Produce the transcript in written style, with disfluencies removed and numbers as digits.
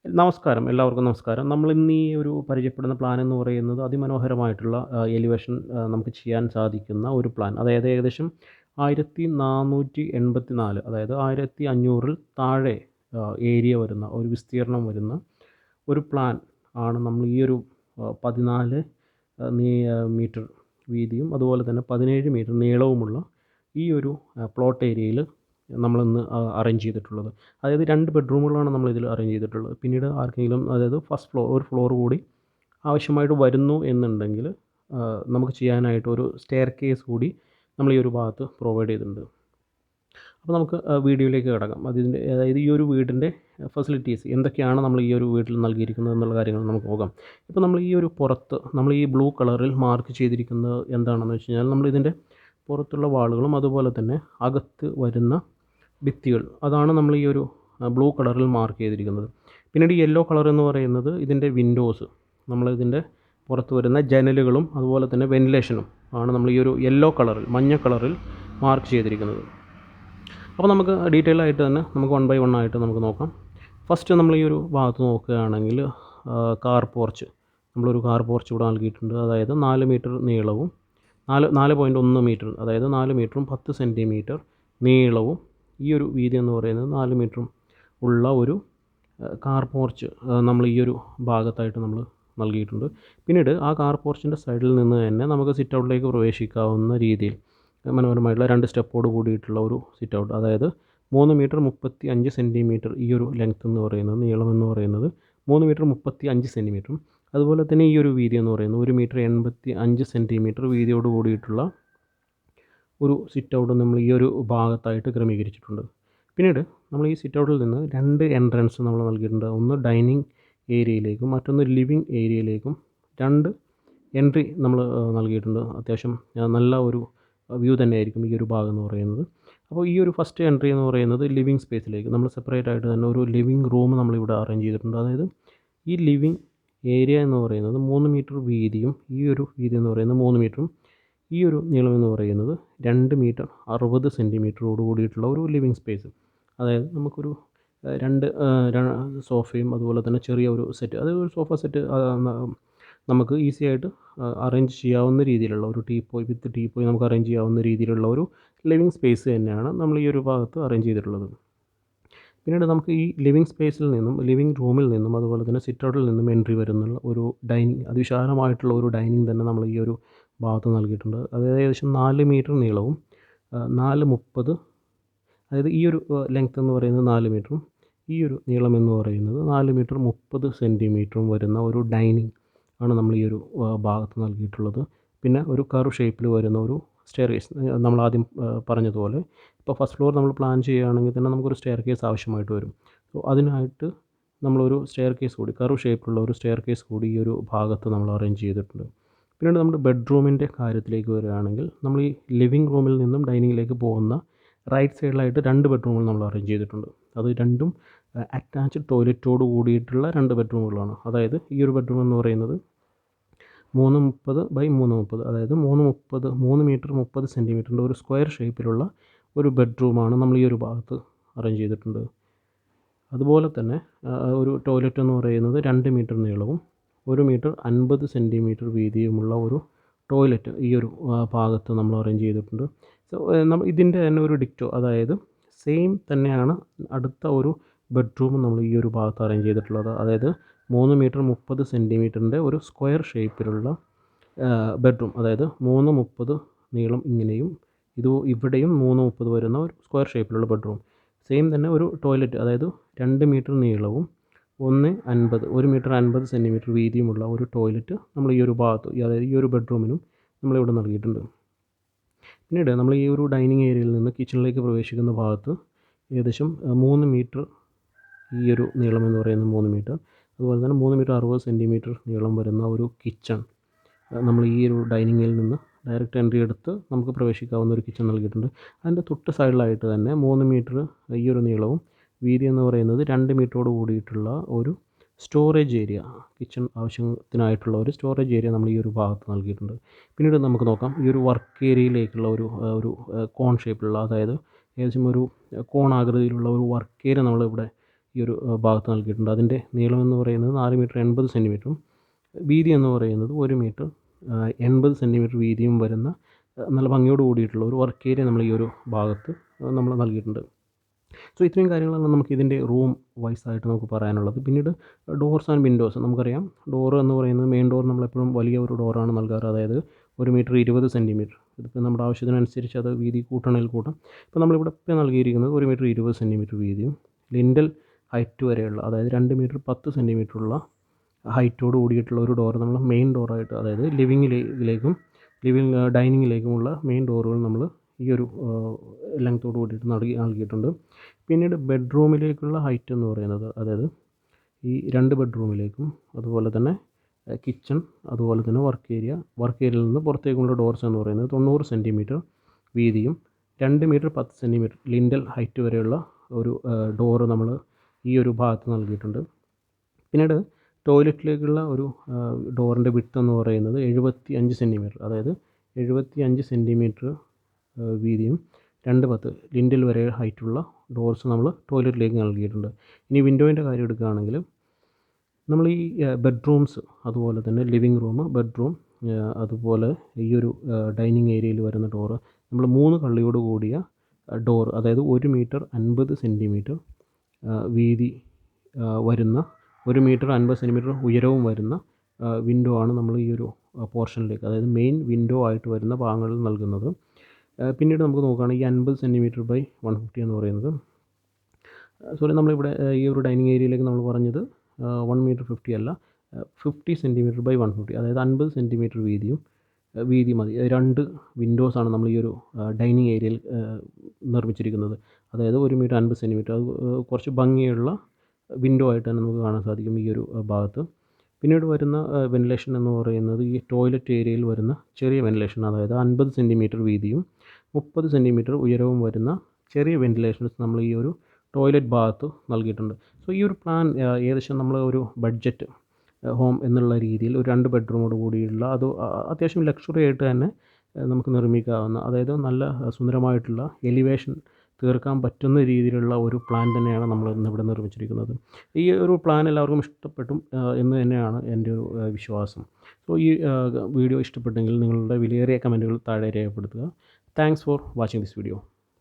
നമസ്കാരം. എല്ലാവർക്കും നമസ്കാരം. നമ്മളിന്ന് ഈ ഒരു പരിചയപ്പെടുന്ന പ്ലാൻ എന്ന് പറയുന്നത് അതിമനോഹരമായിട്ടുള്ള എലിവേഷൻ നമുക്ക് ചെയ്യാൻ സാധിക്കുന്ന ഒരു പ്ലാൻ. അതായത് ഏകദേശം 1484 അതായത് 1500-ൽ താഴെ ഏരിയ വരുന്ന ഒരു വിസ്തീർണ്ണം വരുന്ന ഒരു പ്ലാൻ ആണ് നമ്മൾ ഈ ഒരു 14 മീറ്റർ വീതിയും അതുപോലെ തന്നെ 17 മീറ്റർ നീളവുമുള്ള ഈ ഒരു പ്ലോട്ട് ഏരിയയിൽ നമ്മളിന്ന് അറേഞ്ച് ചെയ്തിട്ടുള്ളത്. അതായത് 2 ബെഡ്റൂമുകളാണ് നമ്മളിതിൽ അറേഞ്ച് ചെയ്തിട്ടുള്ളത്. പിന്നീട് ആർക്കെങ്കിലും അതായത് ഫസ്റ്റ് ഫ്ലോർ ഒരു ഫ്ലോർ കൂടി ആവശ്യമായിട്ട് വരുന്നു എന്നുണ്ടെങ്കിൽ നമുക്ക് ചെയ്യാനായിട്ട് ഒരു സ്റ്റെയർകേസ് കൂടി നമ്മൾ ഈ ഒരു ഭാഗത്ത് പ്രൊവൈഡ് ചെയ്തിട്ടുണ്ട്. അപ്പോൾ നമുക്ക് വീഡിയോയിലേക്ക് കിടക്കാം. അതായത് ഈ ഒരു വീടിൻ്റെ ഫെസിലിറ്റീസ് എന്തൊക്കെയാണ് നമ്മൾ ഈ ഒരു വീട്ടിൽ നൽകിയിരിക്കുന്നത് എന്നുള്ള കാര്യങ്ങൾ നമുക്ക് നോക്കാം. ഇപ്പോൾ നമ്മൾ ഈ ഒരു പുറത്ത് നമ്മൾ ഈ ബ്ലൂ കളറിൽ മാർക്ക് ചെയ്തിരിക്കുന്നത് എന്താണെന്ന് വെച്ച് കഴിഞ്ഞാൽ നമ്മളിതിൻ്റെ പുറത്തുള്ള വാളുകളും അതുപോലെ തന്നെ അകത്ത് വരുന്ന ഭിത്തികൾ അതാണ് നമ്മൾ ഈ ഒരു ബ്ലൂ കളറിൽ മാർക്ക് ചെയ്തിരിക്കുന്നത്. പിന്നീട് യെല്ലോ കളർ എന്ന് പറയുന്നത് ഇതിൻ്റെ വിൻഡോസ്, നമ്മളിതിൻ്റെ പുറത്ത് വരുന്ന ജനലുകളും അതുപോലെ തന്നെ വെന്റിലേഷനും ആണ് നമ്മൾ ഈ ഒരു യെല്ലോ കളറിൽ മഞ്ഞ കളറിൽ മാർക്ക് ചെയ്തിരിക്കുന്നത്. അപ്പോൾ നമുക്ക് ഡീറ്റെയിൽ ആയിട്ട് തന്നെ നമുക്ക് 1 ബൈ 1 ആയിട്ട് നമുക്ക് നോക്കാം. ഫസ്റ്റ് നമ്മൾ ഈ ഒരു ഭാഗത്ത് നോക്കുകയാണെങ്കിൽ കാർ പോർച്ച്, നമ്മളൊരു കാർ പോർച്ച് ഇവിടെ നൽകിയിട്ടുണ്ട്. അതായത് 4 മീറ്റർ നീളവും 4.1 മീറ്റർ, അതായത് 4 മീറ്ററും 10 സെൻറ്റിമീറ്റർ നീളവും ഈ ഒരു വീതി എന്ന് പറയുന്നത് 4 മീറ്ററും ഉള്ള ഒരു കാർ പോർച്ച് നമ്മൾ ഈ ഒരു ഭാഗത്തായിട്ട് നമ്മൾ നൽകിയിട്ടുണ്ട്. പിന്നീട് ആ കാർ പോർച്ചിൻ്റെ സൈഡിൽ നിന്ന് തന്നെ നമുക്ക് സിറ്റ് ഔട്ടിലേക്ക് പ്രവേശിക്കാവുന്ന രീതിയിൽ മനോഹരമായിട്ടുള്ള 2 സ്റ്റെപ്പോട് കൂടിയിട്ടുള്ള ഒരു സിറ്റ് ഔട്ട്, അതായത് 3 മീറ്റർ 35 സെൻറ്റിമീറ്റർ ഈ ഒരു ലെങ്ത്ത് എന്ന് പറയുന്നത്, നീളം എന്ന് പറയുന്നത് 3 മീറ്റർ 35 സെൻറ്റിമീറ്ററും അതുപോലെ തന്നെ ഈ ഒരു വീതി എന്ന് പറയുന്നത് 1 മീറ്റർ 85 സെൻറ്റിമീറ്റർ വീതിയോട് കൂടിയിട്ടുള്ള ഒരു സിറ്റ് ഔട്ട് നമ്മൾ ഈ ഒരു ഭാഗത്തായിട്ട് ക്രമീകരിച്ചിട്ടുണ്ട്. പിന്നീട് നമ്മൾ ഈ സിറ്റ് ഔട്ടിൽ നിന്ന് 2 എൻട്രൻസ് നമ്മൾ നൽകിയിട്ടുണ്ട്. ഒന്ന് ഡൈനിങ് ഏരിയയിലേക്കും മറ്റൊന്ന് ലിവിങ് ഏരിയയിലേക്കും 2 എൻട്രി നമ്മൾ നൽകിയിട്ടുണ്ട്. അത്യാവശ്യം നല്ല ഒരു വ്യൂ തന്നെയായിരിക്കും ഈ ഒരു ഭാഗം എന്ന് പറയുന്നത്. അപ്പോൾ ഈ ഒരു ഫസ്റ്റ് എൻട്രി എന്ന് പറയുന്നത് ലിവിങ് സ്പേസിലേക്ക് നമ്മൾ സെപ്പറേറ്റ് ആയിട്ട് തന്നെ ഒരു ലിവിങ് റൂം നമ്മളിവിടെ അറേഞ്ച് ചെയ്തിട്ടുണ്ട്. അതായത് ഈ ലിവിങ് ഏരിയ എന്ന് പറയുന്നത് 3 മീറ്റർ വീതിയും ഈ ഒരു വീതി എന്ന് പറയുന്നത് 3 മീറ്ററും ഈ ഒരു നീളം എന്ന് പറയുന്നത് 2 മീറ്റർ 60 സെൻറ്റിമീറ്ററോട് കൂടിയിട്ടുള്ള ഒരു ലിവിങ് സ്പേസ്. അതായത് നമുക്കൊരു 2 സോഫയും അതുപോലെ തന്നെ ചെറിയ ഒരു സെറ്റ്, അതായത് ഒരു സോഫ സെറ്റ് നമുക്ക് ഈസി ആയിട്ട് അറേഞ്ച് ചെയ്യാവുന്ന രീതിയിലുള്ള ഒരു വിത്ത് ടീപ്പോയ് നമുക്ക് അറേഞ്ച് ചെയ്യാവുന്ന രീതിയിലുള്ള ഒരു ലിവിങ് സ്പേസ് തന്നെയാണ് നമ്മൾ ഈ ഒരു ഭാഗത്ത് അറേഞ്ച് ചെയ്തിട്ടുള്ളത്. പിന്നീട് നമുക്ക് ഈ ലിവിങ് സ്പേസിൽ നിന്നും ലിവിങ് റൂമിൽ നിന്നും അതുപോലെ തന്നെ സിറ്റ് ഔട്ടിൽ നിന്നും എൻട്രി വരുന്നുള്ള ഒരു ഡൈനിങ്, അതിവിശാലമായിട്ടുള്ള ഒരു ഡൈനിങ് തന്നെ നമ്മൾ ഈ ഒരു ഭാഗത്ത് നൽകിയിട്ടുണ്ട്. അതായത് ഏകദേശം 4 മീറ്റർ നീളവും 4.30, അതായത് ഈ ഒരു ലെങ്ത്ത് എന്ന് പറയുന്നത് 4 മീറ്ററും ഈ ഒരു നീളം എന്ന് പറയുന്നത് 4 മീറ്റർ 30 സെൻറ്റിമീറ്ററും വരുന്ന ഒരു ഡൈനിങ് ആണ് നമ്മൾ ഈ ഒരു ഭാഗത്ത് നൽകിയിട്ടുള്ളത്. പിന്നെ ഒരു കർവ് ഷേപ്പിൽ വരുന്ന ഒരു സ്റ്റെയർകേസ്, നമ്മൾ ആദ്യം പറഞ്ഞതുപോലെ ഇപ്പോൾ ഫസ്റ്റ് ഫ്ലോർ നമ്മൾ പ്ലാൻ ചെയ്യുകയാണെങ്കിൽ തന്നെ നമുക്കൊരു സ്റ്റെയർകേസ് ആവശ്യമായിട്ട് വരും. സോ അതിനായിട്ട് നമ്മളൊരു സ്റ്റെയർകേസ് കൂടി കർവ് ഷേപ്പിലുള്ള ഒരു സ്റ്റെയർകേസ് കൂടി ഈ ഒരു ഭാഗത്ത് നമ്മൾ അറേഞ്ച് ചെയ്തിട്ടുണ്ട്. പിന്നീട് നമ്മുടെ ബെഡ്റൂമിൻ്റെ കാര്യത്തിലേക്ക് വരികയാണെങ്കിൽ നമ്മൾ ഈ ലിവിങ് റൂമിൽ നിന്നും ഡൈനിങ്ങിലേക്ക് പോകുന്ന റൈറ്റ് സൈഡിലായിട്ട് 2 ബെഡ്റൂമുകൾ നമ്മൾ അറേഞ്ച് ചെയ്തിട്ടുണ്ട്. അത് രണ്ടും അറ്റാച്ച്ഡ് ടോയ്ലറ്റോട് കൂടിയിട്ടുള്ള 2 ബെഡ്റൂമുകളാണ്. അതായത് ഈ ഒരു ബെഡ്റൂം എന്ന് പറയുന്നത് 3.30 ബൈ 3.30, അതായത് 3 മീറ്റർ 30 സെൻറ്റിമീറ്ററിൻ്റെ ഒരു സ്ക്വയർ ഷേപ്പിലുള്ള ഒരു ബെഡ്റൂമാണ് നമ്മൾ ഈ ഒരു ഭാഗത്ത് അറേഞ്ച് ചെയ്തിട്ടുണ്ട്. അതുപോലെ തന്നെ ഒരു ടോയ്ലറ്റ് എന്ന് പറയുന്നത് 2 മീറ്റർ നീളവും 1 മീറ്റർ 50 സെൻറ്റിമീറ്റർ വീതിയുമുള്ള ഒരു ടോയ്ലറ്റ് ഈ ഒരു ഭാഗത്ത് നമ്മൾ അറേഞ്ച് ചെയ്തിട്ടുണ്ട്. സോ നമ്മൾ ഇതിൻ്റെ തന്നെ ഒരു ഡിക്റ്റോ, അതായത് സെയിം തന്നെയാണ് അടുത്ത ഒരു ബെഡ്റൂം നമ്മൾ ഈ ഒരു ഭാഗത്ത് അറേഞ്ച് ചെയ്തിട്ടുള്ളത്. അതായത് 3 മീറ്റർ 30 സെൻറ്റിമീറ്ററിൻ്റെ ഒരു സ്ക്വയർ ഷേപ്പിലുള്ള ബെഡ്റൂം, അതായത് 3.30 നീളം ഇങ്ങനെയും ഇവിടെയും 3.30 വരുന്ന ഒരു സ്ക്വയർ ഷേപ്പിലുള്ള ബെഡ്റൂം. സെയിം തന്നെ ഒരു ടോയ്ലറ്റ്, അതായത് 2 മീറ്റർ നീളവും 1 മീറ്റർ 50 സെൻറ്റിമീറ്റർ വീതിയുമുള്ള ഒരു ടോയ്ലറ്റ് നമ്മൾ ഈ ഒരു ഭാഗത്ത്, അതായത് ഈ ഒരു ബെഡ്റൂമിനും നമ്മളിവിടെ നൽകിയിട്ടുണ്ട്. പിന്നീട് നമ്മൾ ഈ ഒരു ഡൈനിങ് ഏരിയയിൽ നിന്ന് കിച്ചണിലേക്ക് പ്രവേശിക്കുന്ന ഭാഗത്ത് ഏകദേശം 3 മീറ്റർ ഈ ഒരു നീളം എന്ന് പറയുന്നത് 3 മീറ്റർ, അതുപോലെ തന്നെ 3 മീറ്റർ 60 സെൻറ്റിമീറ്റർ നീളം വരുന്ന ഒരു കിച്ചൺ നമ്മൾ ഈ ഒരു ഡൈനിങ്ങിൽ നിന്ന് ഡയറക്റ്റ് എൻട്രി എടുത്ത് നമുക്ക് പ്രവേശിക്കാവുന്ന ഒരു കിച്ചൺ നൽകിയിട്ടുണ്ട്. അതിൻ്റെ തൊട്ട് സൈഡിലായിട്ട് തന്നെ 3 മീറ്റർ ഈ ഒരു നീളവും വീതി എന്ന് പറയുന്നത് 2 മീറ്ററോട് കൂടിയിട്ടുള്ള ഒരു സ്റ്റോറേജ് ഏരിയ, കിച്ചൺ ആവശ്യത്തിനായിട്ടുള്ള ഒരു സ്റ്റോറേജ് ഏരിയ നമ്മൾ ഈ ഒരു ഭാഗത്ത് നൽകിയിട്ടുണ്ട്. പിന്നീട് നമുക്ക് നോക്കാം ഈ ഒരു വർക്ക് ഏരിയയിലേക്കുള്ള ഒരു കോൺ ഷേപ്പിലുള്ള, അതായത് ഏകദേശം ഒരു കോണാകൃതിയിലുള്ള ഒരു വർക്ക് ഏരിയ നമ്മളിവിടെ ഈ ഒരു ഭാഗത്ത് നൽകിയിട്ടുണ്ട്. അതിൻ്റെ നീളമെന്ന് പറയുന്നത് 4 മീറ്റർ 80 സെൻറ്റിമീറ്ററും വീതി എന്ന് പറയുന്നത് 1 മീറ്റർ 80 സെൻറ്റിമീറ്റർ വീതിയും വരുന്ന നല്ല ഭംഗിയോട് കൂടിയിട്ടുള്ള ഒരു വർക്ക് ഏരിയ നമ്മൾ ഈ ഒരു ഭാഗത്ത് നമ്മൾ നൽകിയിട്ടുണ്ട്. സോ ഇത്രയും കാര്യങ്ങളാണ് നമുക്ക് ഇതിൻ്റെ റൂം വൈസ് ആയിട്ട് നമുക്ക് പറയാനുള്ളത്. പിന്നീട് ഡോർസ് ആൻഡ് വിൻഡോസ് നമുക്കറിയാം. ഡോർ എന്ന് പറയുന്നത് മെയിൻ ഡോർ നമ്മളെപ്പോഴും വലിയ ഒരു ഡോറാണ് നൽകാറ്. അതായത് 1 മീറ്റർ 20 സെൻറ്റിമീറ്റർ. ഇതിപ്പോൾ നമ്മുടെ ആവശ്യത്തിനനുസരിച്ച് അത് വീതി കൂട്ടണമെങ്കിൽ കൂട്ടാം. ഇപ്പോൾ നമ്മളിവിടെ ഇപ്പോൾ നൽകിയിരിക്കുന്നത് 1 മീറ്റർ 20 സെൻറ്റിമീറ്റർ വീതിയും ലിൻഡൽ ഹൈറ്റ് വരെയുള്ള, അതായത് 2 മീറ്റർ 10 സെൻറ്റിമീറ്ററുള്ള ഹൈറ്റോട് കൂടിയിട്ടുള്ള ഒരു ഡോർ നമ്മൾ മെയിൻ ഡോറായിട്ട്, അതായത് ഡൈനിങ്ങിലേക്കുമുള്ള മെയിൻ ഡോറുകൾ നമ്മൾ ഈ ഒരു ലെങ്ത്തോട് കൂടിയിട്ട് നൽകിയിട്ടുണ്ട്. പിന്നീട് ബെഡ്റൂമിലേക്കുള്ള ഹൈറ്റ് എന്ന് പറയുന്നത്, അതായത് ഈ 2 ബെഡ്റൂമിലേക്കും അതുപോലെ തന്നെ കിച്ചൺ അതുപോലെ തന്നെ വർക്ക് ഏരിയയിൽ നിന്ന് പുറത്തേക്കുള്ള ഡോർസ് എന്ന് പറയുന്നത് 90 സെൻറ്റിമീറ്റർ വീതിയും 2 മീറ്റർ 10 സെൻറ്റിമീറ്റർ ലിൻഡൽ ഹൈറ്റ് വരെയുള്ള ഒരു ഡോറ് നമ്മൾ ഈ ഒരു ഭാഗത്ത് നൽകിയിട്ടുണ്ട്. പിന്നീട് ടോയ്ലറ്റിലേക്കുള്ള ഒരു ഡോറിൻ്റെ വിഡ്ത്ത് എന്ന് പറയുന്നത് 75 സെൻറ്റിമീറ്റർ, അതായത് 75 സെൻറ്റിമീറ്റർ വീതിയും 2.10 ലിൻഡൽ വരെ ഹൈറ്റുള്ള ഡോർസ് നമ്മൾ ടോയ്ലറ്റിലേക്ക് നൽകിയിട്ടുണ്ട്. ഇനി വിൻഡോയിൻ്റെ കാര്യം എടുക്കുകയാണെങ്കിൽ നമ്മൾ ഈ ബെഡ്റൂംസ് അതുപോലെ തന്നെ ലിവിങ് റൂം, ബെഡ്റൂം, അതുപോലെ ഈ ഒരു ഡൈനിങ് ഏരിയയിൽ വരുന്ന ഡോറ് നമ്മൾ 3 കള്ളിയോട് കൂടിയ ഡോർ, അതായത് 1 മീറ്റർ 50 സെൻറ്റിമീറ്റർ വീതി വരുന്ന 1 മീറ്റർ 50 സെൻറ്റിമീറ്റർ ഉയരവും വരുന്ന വിൻഡോ ആണ് നമ്മൾ ഈ ഒരു പോർഷനിലേക്ക്, അതായത് മെയിൻ വിൻഡോ ആയിട്ട് വരുന്ന ഭാഗങ്ങളിൽ നൽകുന്നത്. പിന്നീട് നമുക്ക് നോക്കുകയാണെങ്കിൽ 50 സെൻറ്റിമീറ്റർ ബൈ 150 എന്ന് പറയുന്നത്, നമ്മളിവിടെ ഈ ഒരു ഡൈനിങ് ഏരിയയിലേക്ക് നമ്മൾ പറഞ്ഞത് 1 മീറ്റർ 50 അല്ല, 50 സെൻറ്റിമീറ്റർ ബൈ 150, അതായത് 50 സെൻറ്റിമീറ്റർ വീതി മതി. 2 വിൻഡോസാണ് നമ്മൾ ഈ ഒരു ഡൈനിങ് ഏരിയയിൽ നിർമ്മിച്ചിരിക്കുന്നത്. അതായത് 1 മീറ്റർ 50 സെൻറ്റിമീറ്റർ, അത് കുറച്ച് ഭംഗിയുള്ള വിൻഡോ ആയിട്ട് തന്നെ നമുക്ക് കാണാൻ സാധിക്കും ഈ ഒരു ഭാഗത്ത്. പിന്നീട് വരുന്ന വെന്റിലേഷൻ എന്ന് പറയുന്നത് ഈ ടോയ്ലറ്റ് ഏരിയയിൽ വരുന്ന ചെറിയ വെന്റിലേഷൻ, അതായത് 50 സെൻറ്റിമീറ്റർ വീതിയും 30 സെൻറ്റിമീറ്റർ ഉയരവും വരുന്ന ചെറിയ വെന്റിലേഷൻസ് നമ്മൾ ഈ ഒരു ടോയ്ലറ്റ് ഭാഗത്ത് നൽകിയിട്ടുണ്ട്. സോ ഈ ഒരു പ്ലാൻ ഏകദേശം നമ്മൾ ഒരു ബഡ്ജറ്റ് ഹോം എന്നുള്ള രീതിയിൽ ഒരു 2 ബെഡ്റൂമോട് കൂടിയുള്ള, അത് അത്യാവശ്യം ലക്ഷറി ആയിട്ട് തന്നെ നമുക്ക് നിർമ്മിക്കാവുന്ന, അതായത് നല്ല സുന്ദരമായിട്ടുള്ള എലിവേഷൻ തീർക്കാൻ പറ്റുന്ന രീതിയിലുള്ള ഒരു പ്ലാൻ തന്നെയാണ് നമ്മൾ ഇന്നിവിടെ നിർമ്മിച്ചിരിക്കുന്നത്. ഈ ഒരു പ്ലാൻ എല്ലാവർക്കും ഇഷ്ടപ്പെട്ടു എന്ന് തന്നെയാണ് എൻ്റെ ഒരു വിശ്വാസം. സോ ഈ വീഡിയോ ഇഷ്ടപ്പെട്ടെങ്കിൽ നിങ്ങളുടെ വിലയേറിയ കമൻറ്റുകൾ താഴെ രേഖപ്പെടുത്തുക. Thanks for watching this video.